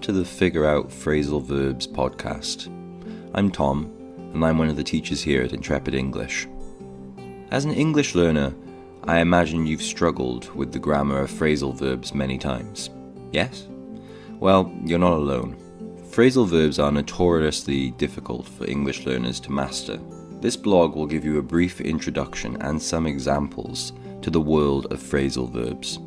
to the Figure Out Phrasal Verbs podcast. I'm Tom, and I'm one of the teachers here at Intrepid English. As an English learner, I imagine you've struggled with the grammar of phrasal verbs many times. Yes? Well, you're not alone. Phrasal verbs are notoriously difficult for English learners to master. This blog will give you a brief introduction and some examples to the world of phrasal verbs.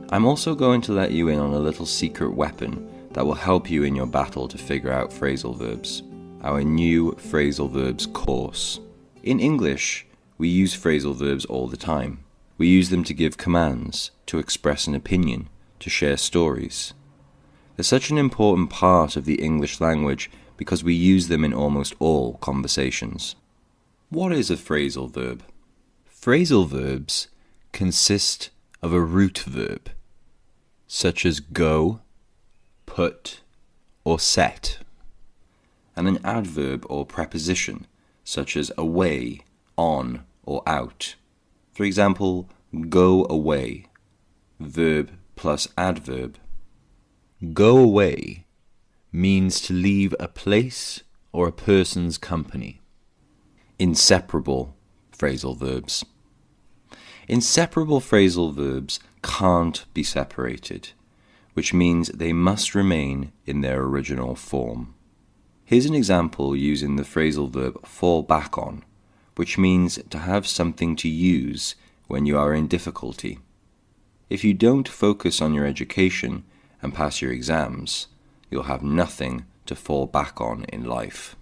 I'm also going to let you in on a little secret weapon that will help you in your battle to figure out phrasal verbs, our new phrasal verbs course. In English, we use phrasal verbs all the time. We use them to give commands, to express an opinion, to share stories. They're such an important part of the English language because we use them in almost all conversations. What is a phrasal verb? Phrasal verbs consist of a root verb, such as go, put, or set, and an adverb or preposition, such as away, on, or out. For example, go away, verb plus adverb. Go away means to leave a place or a person's company. Inseparable phrasal verbs. Inseparable phrasal verbs can't be separated, which means they must remain in their original form. Here's an example using the phrasal verb fall back on, which means to have something to use when you are in difficulty. If you don't focus on your education and pass your exams, you'll have nothing to fall back on in life.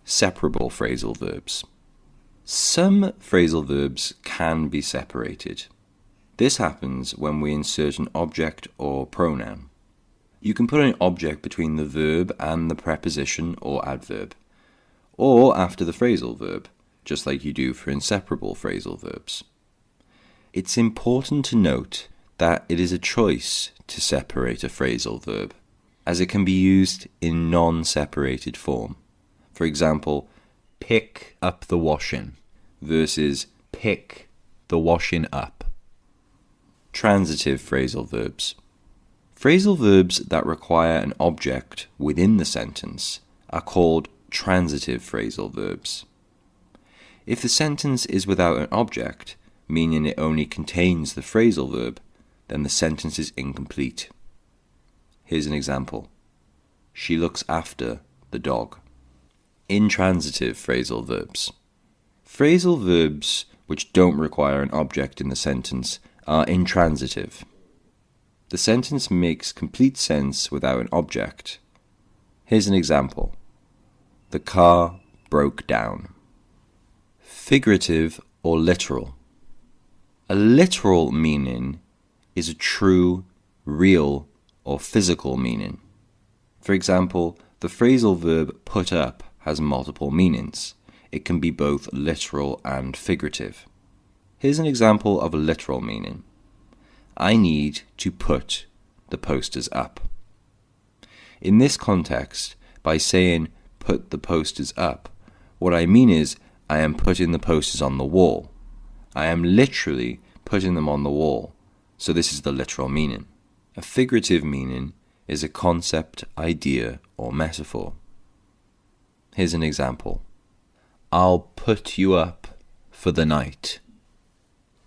Separable phrasal verbs. Some phrasal verbs can be separated. This happens when we insert an object or pronoun. You can put an object between the verb and the preposition or adverb, or after the phrasal verb, just like you do for inseparable phrasal verbs. It's important to note that it is a choice to separate a phrasal verb, as it can be used in non-separated form. For example, pick up the washing versus pick the washing up. Transitive phrasal verbs. Phrasal verbs that require an object within the sentence are called transitive phrasal verbs. If the sentence is without an object, meaning it only contains the phrasal verb, then the sentence is incomplete. Here's an example. She looks after the dog. Intransitive phrasal verbs. Phrasal verbs which don't require an object in the sentence are intransitive. The sentence makes complete sense without an object. Here's an example. The car broke down. Figurative or literal. A literal meaning is a true, real, or physical meaning. For example, the phrasal verb put up has multiple meanings. It can be both literal and figurative. Here's an example of a literal meaning. I need to put the posters up. In this context, by saying put the posters up, what I mean is I am putting the posters on the wall. I am literally putting them on the wall, so this is the literal meaning. A figurative meaning is a concept, idea, or metaphor. Here's an example. I'll put you up for the night.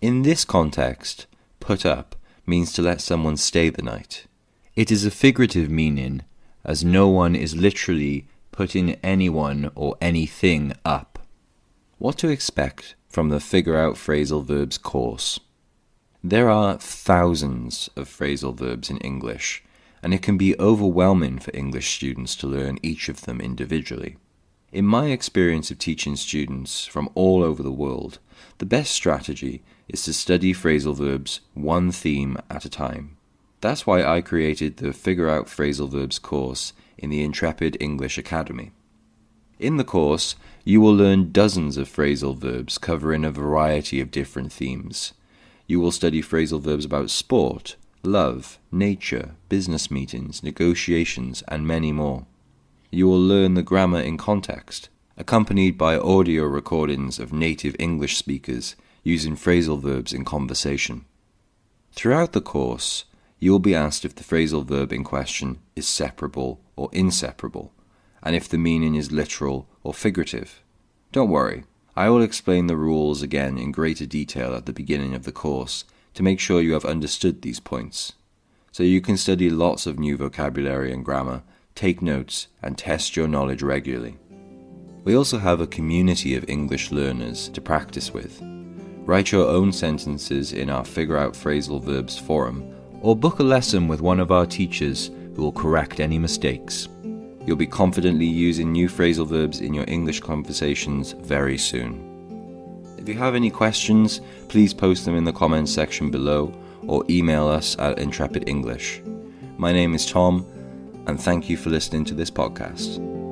In this context, put up means to let someone stay the night. It is a figurative meaning, as no one is literally putting anyone or anything up. What to expect from the Figure Out Phrasal Verbs course? There are thousands of phrasal verbs in English, and it can be overwhelming for English students to learn each of them individually. In my experience of teaching students from all over the world, the best strategy is to study phrasal verbs one theme at a time. That's why I created the Figure Out Phrasal Verbs course in the Intrepid English Academy. In the course, you will learn dozens of phrasal verbs covering a variety of different themes. You will study phrasal verbs about sport, love, nature, business meetings, negotiations, and many more. You will learn the grammar in context, accompanied by audio recordings of native English speakers using phrasal verbs in conversation. Throughout the course, you will be asked if the phrasal verb in question is separable or inseparable, and if the meaning is literal or figurative. Don't worry, I will explain the rules again in greater detail at the beginning of the course to make sure you have understood these points, so you can study lots of new vocabulary and grammar, take notes, and test your knowledge regularly. We also have a community of English learners to practice with. Write your own sentences in our Figure Out Phrasal Verbs forum, or book a lesson with one of our teachers who will correct any mistakes. You'll be confidently using new phrasal verbs in your English conversations very soon. If you have any questions, please post them in the comments section below or email us at Intrepid English. My name is Tom, and thank you for listening to this podcast.